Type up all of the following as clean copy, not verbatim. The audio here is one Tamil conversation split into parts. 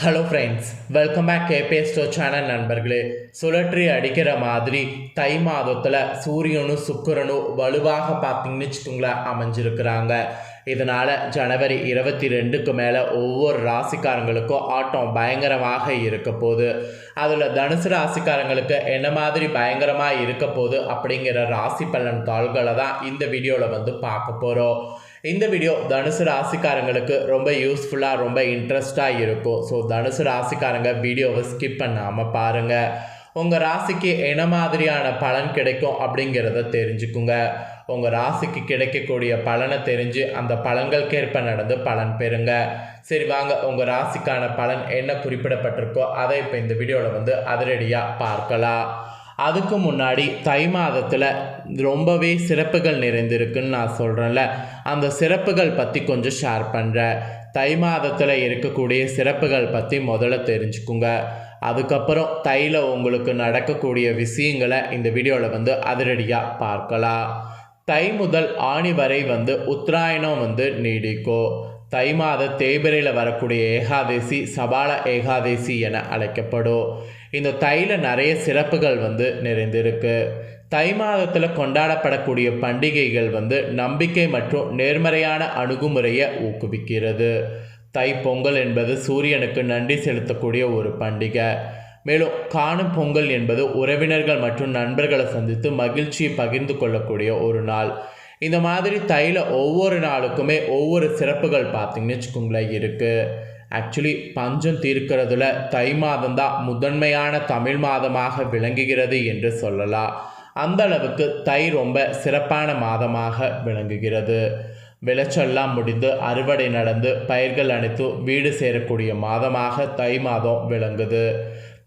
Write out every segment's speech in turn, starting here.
Hello friends, welcome back KPS ஸ்டோ சேனல் நண்பர்களே. சுழற்றி அடிக்கிற மாதிரி தை மாதத்தில் சூரியனும் சுக்கிரனும் வலுவாக பார்த்தீங்கன்னு வச்சுக்கோங்களேன் அமைஞ்சிருக்கிறாங்க. இதனால் ஜனவரி 22க்கு மேலே ஒவ்வொரு ராசிக்காரங்களுக்கும் ஆட்டம் பயங்கரமாக இருக்க போகுது. அதில் தனுசு ராசிக்காரங்களுக்கு என்ன மாதிரி பயங்கரமாக இருக்க போகுது அப்படிங்கிற ராசி பலன் தாள்களை தான் இந்த வீடியோவில் பார்க்க போகிறோம். இந்த வீடியோ தனுசு ராசிக்காரங்களுக்கு ரொம்ப யூஸ்ஃபுல்லாக ரொம்ப இன்ட்ரெஸ்டாக இருக்கும். ஸோ தனுசு ராசிக்காரங்க வீடியோவை ஸ்கிப் பண்ணாமல் பாருங்கள். உங்கள் ராசிக்கு என்ன மாதிரியான பலன் கிடைக்கும் அப்படிங்கிறத தெரிஞ்சுக்குங்க. உங்கள் ராசிக்கு கிடைக்கக்கூடிய பலனை தெரிஞ்சு அந்த பலன்களுக்கேற்ப நடந்து பலன் பெறுங்க. சரி வாங்க, உங்கள் ராசிக்கான பலன் என்ன குறிப்பிடப்பட்டிருக்கோ அதை இப்போ இந்த வீடியோவில் அதிரடியாக பார்க்கலாம். அதுக்கு முன்னாடி தை மாதத்தில் ரொம்பவே சிறப்புகள் நிறைந்திருக்குன்னு நான் சொல்கிறேன்ல, அந்த சிறப்புகள் பற்றி கொஞ்சம் ஷேர் பண்ணுறேன். தை மாதத்தில் இருக்கக்கூடிய சிறப்புகள் பற்றி முதல்ல தெரிஞ்சுக்குங்க. அதுக்கப்புறம் தையில் உங்களுக்கு நடக்கக்கூடிய விஷயங்களை இந்த வீடியோவில் அதிரடியாக பார்க்கலாம். தை முதல் ஆணி வரை உத்தராயணம் நீடிக்கும். தை மாத தேய்பிரையில் வரக்கூடிய ஏகாதசி சபால ஏகாதசி என அழைக்கப்படும். இந்த தையில் நிறைய சிறப்புகள் நிறைந்திருக்கு. தை மாதத்தில் கொண்டாடப்படக்கூடிய பண்டிகைகள் நம்பிக்கை மற்றும் நேர்மறையான அணுகுமுறையை ஊக்குவிக்கிறது. தை பொங்கல் என்பது சூரியனுக்கு நன்றி செலுத்தக்கூடிய ஒரு பண்டிகை. மேலும் காணும் பொங்கல் என்பது உறவினர்கள் மற்றும் நண்பர்களை சந்தித்து மகிழ்ச்சியை பகிர்ந்து கொள்ளக்கூடிய ஒரு நாள். இந்த மாதிரி தையில் ஒவ்வொரு நாளுக்குமே ஒவ்வொரு சிறப்புகள் பார்த்திங்கன்னு வச்சுக்கோங்களேன் இருக்குது. ஆக்சுவலி பஞ்சம் தீர்க்கிறதுல தை மாதம்தான் முதன்மையான தமிழ் மாதமாக விளங்குகிறது என்று சொல்லலாம். அந்த அளவுக்கு தை ரொம்ப சிறப்பான மாதமாக விளங்குகிறது. விளைச்சல்லாம் முடிந்து அறுவடை நடந்து பயிர்கள் அனைத்தும் வீடு சேரக்கூடிய மாதமாக தை மாதம் விளங்குது.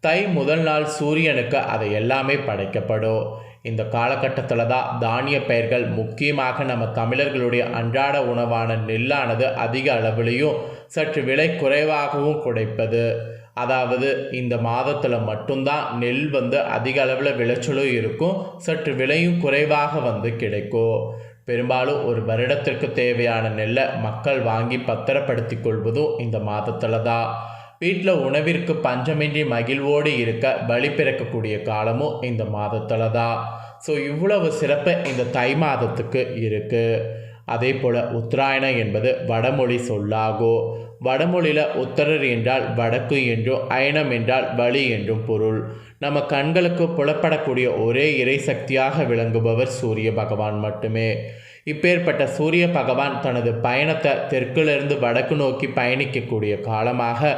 தை முதல் நாள் சூரியனுக்கு அதை எல்லாமே படைக்கப்படும். இந்த காலகட்டத்தில் தான் தானிய பயிர்கள், முக்கியமாக நம்ம தமிழர்களுடைய அன்றாட உணவான நெல்லானது அதிக அளவிலையும் சற்று விலை குறைவாகவும் கிடைப்பது. அதாவது இந்த மாதத்தில் மட்டும்தான் நெல் அதிக அளவில் விளைச்சலும் இருக்கும், சற்று விலையும் குறைவாக கிடைக்கும். பெரும்பாலும் ஒரு வருடத்திற்கு தேவையான நெல்லை மக்கள் வாங்கி பத்திரப்படுத்தி கொள்வதும் இந்த மாதத்தில் தான். வீட்டில் உணவிற்கு பஞ்சமின்றி மகிழ்வோடு இருக்க பலி பிறக்கக்கூடிய காலமும் இந்த மாதத்தில் தான். ஸோ இவ்வளவு சிறப்பு இந்த தை மாதத்துக்கு இருக்குது. அதே போல் உத்தராயணம் என்பது வடமொழி சொல்லாகும். வடமொழியில் உத்தரர் என்றால் வடக்கு என்றும் அயனம் என்றால் வழி என்றும் பொருள். நம்ம கண்களுக்கு புலப்படக்கூடிய ஒரே இறை சக்தியாக விளங்குபவர் சூரிய பகவான் மட்டுமே. இப்பேற்பட்ட சூரிய பகவான் தனது பயணத்தை தெற்கிலிருந்து வடக்கு நோக்கி பயணிக்கக்கூடிய காலமாக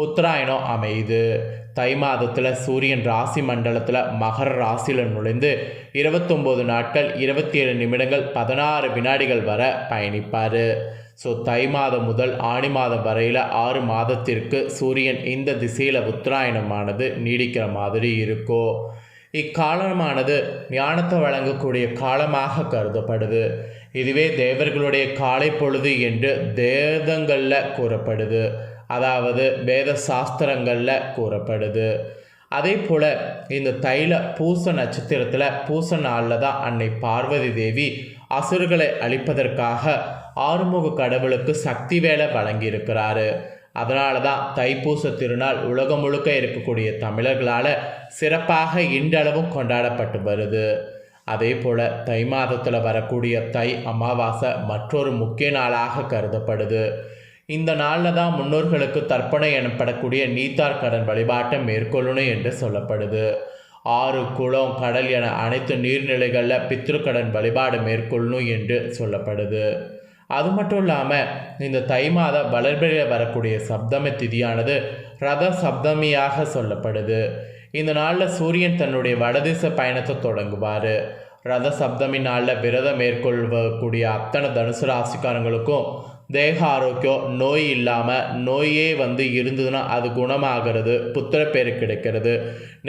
உத்தராயணம் அமையுது. தை மாதத்தில் சூரியன் ராசி மண்டலத்தில் மகர ராசியில் நுழைந்து 29 நாட்கள் 27 நிமிடங்கள் 16 வினாடிகள் வர பயணிப்பார். ஸோ தை மாதம் முதல் ஆணி மாதம் வரையில் 6 மாதத்திற்கு சூரியன் இந்த திசையில் உத்தராயணமானது நீடிக்கிற மாதிரி இருக்கும். இக்காலமானது ஞானத்தை வழங்கக்கூடிய காலமாக கருதப்படுது. இதுவே தேவர்களுடைய காலை பொழுது என்று வேதங்களில் கூறப்படுது, அதாவது வேத சாஸ்திரங்களில் கூறப்படுது. அதே போல் இந்த தைல பூச நட்சத்திரத்தில் பூச நாளில் தான் அன்னை பார்வதி தேவி அசுரர்களை அழிப்பதற்காக ஆறுமுக கடவுளுக்கு சக்தி வேலை வழங்கியிருக்கிறாரு. அதனால தான் தைப்பூச திருநாள் உலகம் முழுக்க இருக்கக்கூடிய தமிழர்களால் சிறப்பாக இன்றளவும் கொண்டாடப்பட்டு வருது. அதே போல் தை மாதத்தில் வரக்கூடிய தை அமாவாசை மற்றொரு முக்கிய நாளாக கருதப்படுது. இந்த நாளில் தான் முன்னோர்களுக்கு தர்ப்பணை எனப்படக்கூடிய நீத்தார் கடன் வழிபாட்டை மேற்கொள்ளணும் என்று சொல்லப்படுது. ஆறு, குளம், கடல் என அனைத்து நீர்நிலைகளில் பித்ருக்கடன் வழிபாடு மேற்கொள்ளணும் என்று சொல்லப்படுது. அது மட்டும் இல்லாமல் இந்த தை மாத வளர்பிறையில் வரக்கூடிய சப்தமி திதியானது ரத சப்தமியாக சொல்லப்படுது. இந்த நாளில் சூரியன் தன்னுடைய வடதிச பயணத்தை தொடங்குவார். ரத சப்தமி நாளில் விரதம் மேற்கொள்ளக்கூடிய அத்தனை தனுசு ராசிக்காரங்களுக்கும் தேக ஆரோக்கியம், நோய் இல்லாமல், நோயே இருந்ததுன்னா அது குணமாகிறது, புத்திரப்பேறு கிடைக்கிறது,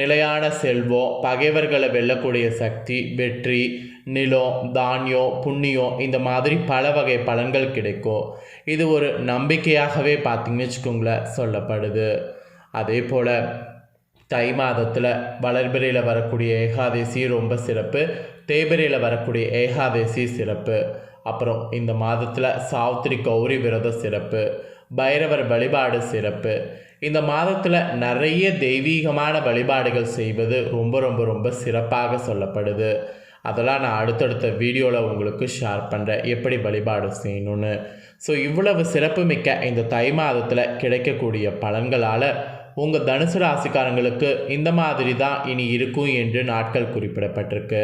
நிலையான செல்வம், பகைவர்களை வெல்லக்கூடிய சக்தி, வெற்றி, நிலம், தானியம், புண்ணியம், இந்த மாதிரி பல வகை பலன்கள் கிடைக்கும். இது ஒரு நம்பிக்கையாகவே பார்த்திங்கன்னு வச்சுக்கோங்களேன் சொல்லப்படுது. அதே போல் தை மாதத்தில் வளர்பிறையில் வரக்கூடிய ஏகாதசி ரொம்ப சிறப்பு, தேய்பிறையில் வரக்கூடிய ஏகாதசி சிறப்பு. அப்புறம் இந்த மாதத்தில் சாவித்திரி கௌரி விரத சிறப்பு. பைரவர் வழிபாடு சிறப்பு. இந்த மாதத்தில் நிறைய தெய்வீகமான வழிபாடுகள் செய்வது ரொம்ப ரொம்ப ரொம்ப சிறப்பாக சொல்லப்படுது. அதெல்லாம் நான் அடுத்தடுத்த வீடியோவில் உங்களுக்கு ஷேர் பண்ணுறேன் எப்படி வழிபாடு செய்யணும்னு. ஸோ இவ்வளவு சிறப்புமிக்க இந்த தை மாதத்தில் கிடைக்கக்கூடிய பலன்களால் உங்கள் தனுசு ராசிக்காரங்களுக்கு இந்த மாதிரி தான் இனி இருக்கும் என்று நாட்கள் குறிப்பிடப்பட்டிருக்கு.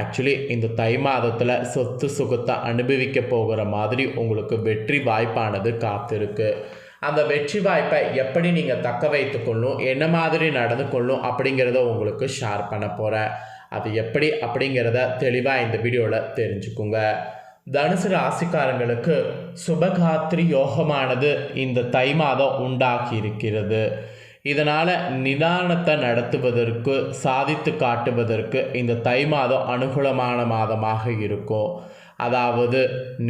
ஆக்சுவலி இந்த தை மாதத்தில் சொத்து சுகத்தை அனுபவிக்க போகிற மாதிரி உங்களுக்கு வெற்றி வாய்ப்பானது காத்திருக்கு. அந்த வெற்றி வாய்ப்பை எப்படி நீங்கள் தக்க வைத்துக்கொள்ளும், என்ன மாதிரி நடந்து கொள்ளும் அப்படிங்கிறத உங்களுக்கு ஷேர் பண்ண போகிறேன். அது எப்படி அப்படிங்கிறத தெளிவாக இந்த வீடியோவில் தெரிஞ்சுக்குங்க. தனுசு ராசிக்காரங்களுக்கு சுபகாத்திரி யோகமானது இந்த தை மாதம் உண்டாகி இருக்கிறது. இதனால் நிதானத்தை நடத்துவதற்கு, சாதித்து காட்டுவதற்கு இந்த தை மாதம் அனுகூலமான மாதமாக இருக்கும். அதாவது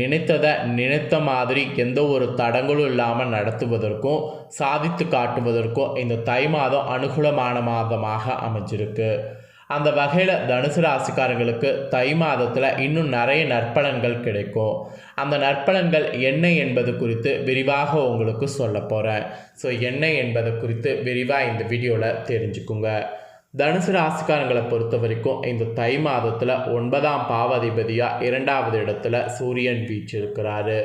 நினைத்ததை நினைத்த மாதிரி எந்த ஒரு தடங்களும் இல்லாமல் நடத்துவதற்கும் சாதித்து காட்டுவதற்கும் இந்த தை மாதம் அனுகூலமான மாதமாக அமைஞ்சிருக்கு. அந்த வகையில் தனுசு ராசிக்காரங்களுக்கு தை மாதத்தில் இன்னும் நிறைய நற்பலன்கள் கிடைக்கும். அந்த நற்பலன்கள் என்ன என்பது குறித்து விரிவாக உங்களுக்கு சொல்ல போகிறேன். ஸோ என்ன என்பது குறித்து விரிவாக இந்த வீடியோவில் தெரிஞ்சுக்குங்க. தனுசு ராசிக்காரங்களை பொறுத்த வரைக்கும் இந்த தை மாதத்தில் 9ஆம் பாவாதிபதியாக 2வது இடத்துல சூரியன் வீற்றிருக்கிறாரு.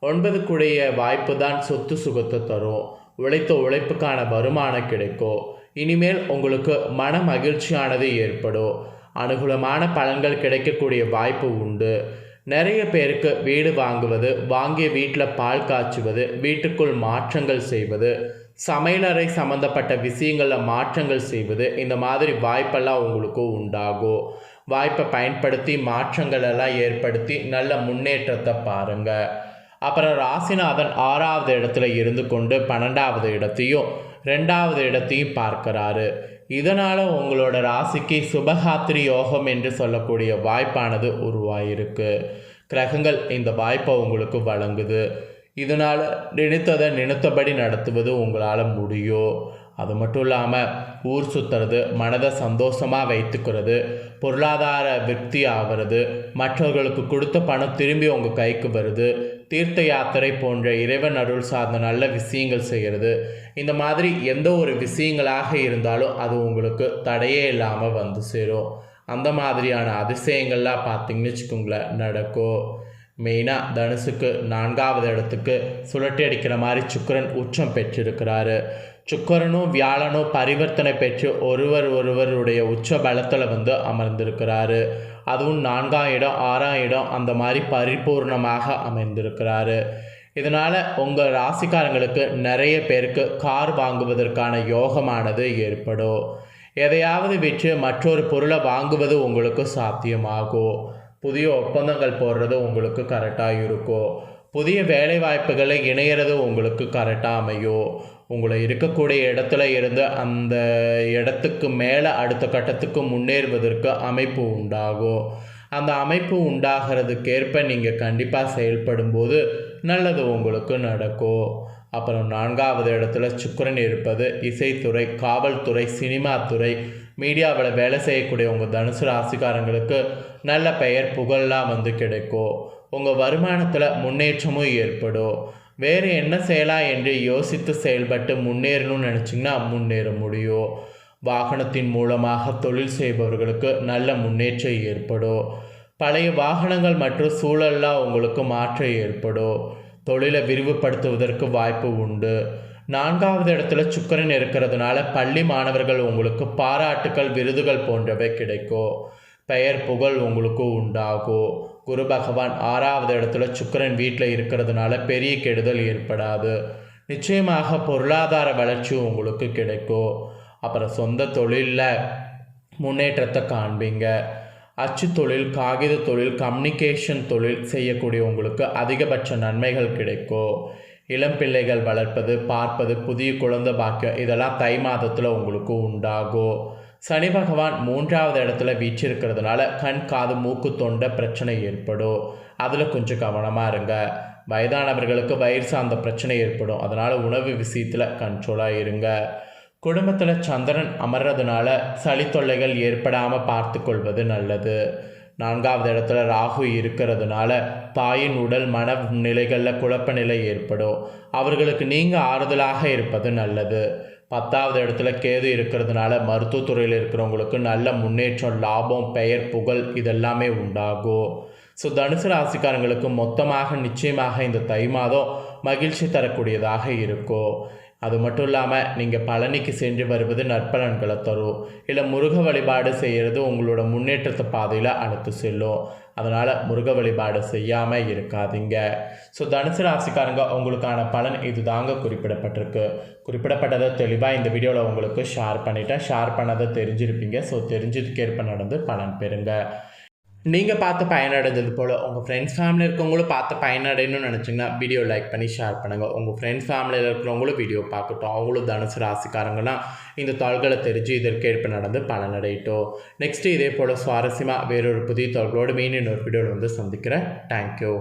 9க்குடைய வாய்ப்பு தான் சொத்து சுகத்தை தரும். உழைத்த உழைப்புக்கான வருமானம் கிடைக்கும். இனிமேல் உங்களுக்கு மன மகிழ்ச்சியானது ஏற்படும். அனுகூலமான பலன்கள் கிடைக்கக்கூடிய வாய்ப்பு உண்டு. நிறைய பேருக்கு வீடு வாங்குவது, வாங்கிய வீட்டில் பால் காய்ச்சுவது, வீட்டுக்குள் மாற்றங்கள் செய்வது, சமையலறை சம்மந்தப்பட்ட விஷயங்களில் மாற்றங்கள் செய்வது, இந்த மாதிரி வாய்ப்பெல்லாம் உங்களுக்கு உண்டாகும். வாய்ப்பை பயன்படுத்தி மாற்றங்கள் எல்லாம் ஏற்படுத்தி நல்ல முன்னேற்றத்தை பாருங்கள். அப்புறம் ராசிநாதன் 6வது இடத்துல இருந்து கொண்டு 12வது இடத்தையும் 2வது இடத்தையும் பார்க்கிறாரு. இதனால் உங்களோட ராசிக்கு சுபகாத்திரி யோகம் என்று சொல்லக்கூடிய வாய்ப்பானது உருவாயிருக்கு. கிரகங்கள் இந்த வாய்ப்பை உங்களுக்கு வழங்குது. இதனால் நினைத்ததை நினைத்தபடி நடத்துவது உங்களால் முடியும். அது மட்டும் இல்லாமல் ஊர் சுற்றுறது, மனதை சந்தோஷமாக வைத்துக்கிறது, பொருளாதார விருத்தி ஆகிறது, மற்றவர்களுக்கு கொடுத்த பணம் திரும்பி உங்கள் கைக்கு வருது, தீர்த்த யாத்திரை போன்ற இறைவன் அருள் சார்ந்த நல்ல விஷயங்கள் செய்கிறது, இந்த மாதிரி எந்த ஒரு விஷயங்களாக இருந்தாலும் அது உங்களுக்கு தடையே இல்லாமல் வந்து சேரும். அந்த மாதிரியான அதிசயங்கள்லாம் பார்த்திங்கன்னு வச்சுக்கோங்களேன் நடக்கும். மெயினாக தனுசுக்கு 4வது இடத்துக்கு சுழட்டி அடிக்கிற மாதிரி சுக்கிரன் உச்சம் பெற்றிருக்கிறாரு. சுக்கிரனும் வியாழனும் பரிவர்த்தனை பெற்று ஒருவருடைய உச்ச பலத்தில் வந்து அமர்ந்திருக்கிறாரு. அதுவும் 4ஆம் இடம் 6ஆம் இடம் அந்த மாதிரி பரிபூர்ணமாக அமைந்திருக்கிறாரு. இதனால் உங்கள் ராசிக்காரங்களுக்கு நிறைய பேருக்கு கார் வாங்குவதற்கான யோகமானது ஏற்படும். எதையாவது விற்று மற்றொரு பொருளை வாங்குவது உங்களுக்கு சாத்தியமாகும். புதிய ஒப்பந்தங்கள் போடுறது உங்களுக்கு கரெக்டாக இருக்கும். புதிய வேலை வாய்ப்புகளை இணையிறது உங்களுக்கு கரெக்டாக அமையும். உங்களை இருக்கக்கூடிய இடத்துல இருந்து அந்த இடத்துக்கு மேலே அடுத்த கட்டத்துக்கு முன்னேறுவதற்கு அமைப்பு உண்டாகும். அந்த அமைப்பு உண்டாகிறதுக்கேற்ப நீங்கள் கண்டிப்பாக செயல்படும்போது நல்லது உங்களுக்கு நடக்கும். அப்புறம் 4வது இடத்துல சுக்கிரன் இருப்பது இசைத்துறை, காவல்துறை, சினிமா துறை, மீடியாவில் வேலை செய்யக்கூடிய உங்கள் தனுசு ராசிக்காரங்களுக்கு நல்ல பெயர் புகழெலாம் வந்து கிடைக்கும். உங்கள் வருமானத்தில் முன்னேற்றமும் ஏற்படும். வேறு என்ன செய்யலாம் என்று யோசித்து செயல்பட்டு முன்னேறணும்னு நினச்சிங்கன்னா முன்னேற முடியும். வாகனத்தின் மூலமாக தொழில் செய்பவர்களுக்கு நல்ல முன்னேற்றம் ஏற்படும். பழைய வாகனங்கள் மற்றும் சூழல்லாம் உங்களுக்கு மாற்றம் ஏற்படும். தொழிலை விரிவுபடுத்துவதற்கு வாய்ப்பு உண்டு. 4வது இடத்துல சுக்கிரன் இருக்கிறதுனால பள்ளி மாணவர்கள் உங்களுக்கு பாராட்டுக்கள், விருதுகள் போன்றவை கிடைக்கும். பெயர் புகழ் உங்களுக்கு உண்டாகும். குரு பகவான் 6வது இடத்துல சுக்கிரன் வீட்டில் இருக்கிறதுனால பெரிய கெடுதல் ஏற்படாது. நிச்சயமாக பொருளாதார வளர்ச்சி உங்களுக்கு கிடைக்கும். அப்புறம் சொந்த தொழிலில் முன்னேற்றத்தை காண்பீங்க. அச்சு தொழில், காகித தொழில், கம்யூனிகேஷன் தொழில் செய்யக்கூடிய உங்களுக்கு அதிகபட்ச நன்மைகள் கிடைக்கும். இளம் பிள்ளைகள் வளர்ப்பது, பார்ப்பது, புதிய குழந்தை பாக்கியம் இதெல்லாம் தை மாதத்தில் உங்களுக்கு உண்டாகும். சனி பகவான் 3வது இடத்துல வீற்றிருக்கிறதுனால கண், காது, மூக்கு, தொண்டை பிரச்சனை ஏற்படும். அதில் கொஞ்சம் கவனமாக இருங்க. வயதானவர்களுக்கு வயிறு சார்ந்த பிரச்சனை ஏற்படும். அதனால் உணவு விஷயத்தில் கண்ட்ரோலாக இருங்க. குடும்பத்தில் சந்திரன் அமர்றதுனால சளி தொல்லைகள் ஏற்படாமல் பார்த்து கொள்வது நல்லது. 4வது இடத்துல ராகு இருக்கிறதுனால தாயின் உடல் மன நிலைகளில் குழப்ப நிலை ஏற்படும். அவர்களுக்கு நீங்கள் ஆறுதலாக இருப்பது நல்லது. 10வது இடத்துல கேது இருக்கிறதுனால மருத்துவத்துறையில் இருக்கிறவங்களுக்கு நல்ல முன்னேற்றம், லாபம், பெயர், புகழ் இதெல்லாமே உண்டாகும். ஸோ தனுசு ராசிக்காரங்களுக்கு மொத்தமாக நிச்சயமாக இந்த தை மாதம் மகிழ்ச்சி தரக்கூடியதாக இருக்கும். அது மட்டும் இல்லாமல் நீங்கள் பழனிக்கு சென்று வருவது நற்பலன்களை தரும். இல்லை முருக வழிபாடு செய்கிறது உங்களோட முன்னேற்றத்தை பாதையில் அழைத்து செல்லும். அதனால் முருக வழிபாடு செய்யாமல் இருக்காதீங்க. ஸோ தனுசு ராசிக்காரங்க உங்களுக்கான பலன் இது தாங்க குறிப்பிடப்பட்டிருக்கு. குறிப்பிடப்பட்டதை தெளிவாக இந்த வீடியோவில் உங்களுக்கு ஷேர் பண்ணிட்டேன். ஷேர் பண்ணதை தெரிஞ்சிருப்பீங்க. ஸோ தெரிஞ்சதுக்கேற்ப நடந்து பலன் பெறுங்க. நீங்கள் பார்த்து பயனடைஞ்சது போல் உங்கள் ஃப்ரெண்ட்ஸ் ஃபேமிலி இருக்கவங்களும் பார்த்து பயனடையணும்னு நினச்சிங்கன்னா வீடியோ லைக் பண்ணி ஷேர் பண்ணுங்கள். உங்கள் ஃப்ரெண்ட்ஸ் ஃபேமிலியில் இருக்கிறவங்களும் வீடியோ பார்க்கட்டும். அவங்களும் தனுசு ராசிக்காரங்கன்னா இந்த தாள்களை தெரிஞ்சு இதற்கேற்ப நடந்து பலனடையட்டும். நெக்ஸ்ட்டு இதே போல் சுவாரஸ்யமாக வேறொரு புதிய தாள்களோடு மீன் இன்னொரு வீடியோவில் வந்து சந்திக்கிறேன். தேங்க்யூ.